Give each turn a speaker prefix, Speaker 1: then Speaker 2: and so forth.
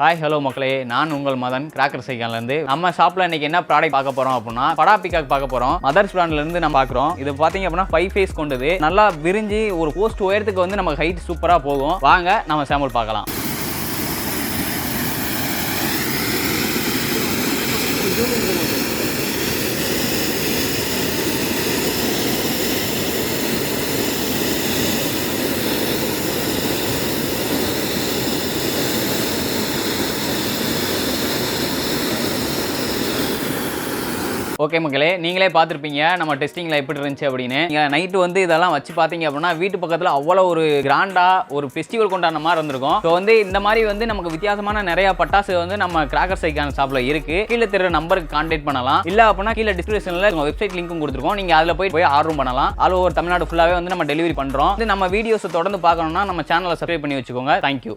Speaker 1: Hi hello மக்களே, நான் உங்கள் மதன் கிராக்கர் சைக்கிள்லேருந்து. நம்ம ஷாப்பில் இன்னைக்கு என்ன ப்ராடக்ட் பார்க்க போகிறோம் அப்படின்னா படா பிகாக் பார்க்க போகிறோம். மதர்ஸ் பிராண்ட்லேருந்து நம்ம பார்க்குறோம். இது பார்த்தீங்க அப்படின்னா 5 ஃபேஸ் கொண்டது, நல்லா விரிஞ்சு ஒரு போஸ்ட் உயரத்துக்கு வந்து நமக்கு ஹைட் சூப்பராக போகும். வாங்க நம்ம சாம்பிள் பார்க்கலாம். ஓகே மக்களே, நீங்களே பார்த்துருப்பீங்க நம்ம டெஸ்டிங்கில் எப்படி இருந்துச்சு அப்படின்னு. நீங்கள் நைட்டு வந்து இதெல்லாம் வச்சு பார்த்தீங்க அப்படின்னா வீட்டு பக்கத்தில் அவ்வளோ ஒரு கிராண்டாக ஒரு ஃபெஸ்டிவல் கொண்டாடுற மாதிரி இருந்திருக்கும். ஸோ வந்து இந்த மாதிரி வந்து நமக்கு வித்தியாசமான நிறையா பட்டாசு வந்து நம்ம கிராக்கர் சைக்கிள் ஷாப்பில் இருக்குது. கீழே தெரிய நம்பருக்கு கான்டாக்ட் பண்ணலாம். இல்லை அப்படின்னா கீழே டிஸ்கிரிப்ஷனில் வெப்சைட் லிங்க்கும் கொடுத்துருக்கோம். நீங்கள் அதில் போய் ஆர்டர் பண்ணலாம். ஆல் ஓவர் தமிழ்நாடு ஃபுல்லாகவே வந்து நம்ம டெலிவரி பண்ணுறோம். நம்ம வீடியோஸை தொடர்ந்து பார்க்கணும்னா நம்ம சேனலை சப்ஸ்கிரைப் பண்ணி வச்சுக்கோங்க. தேங்க்யூ.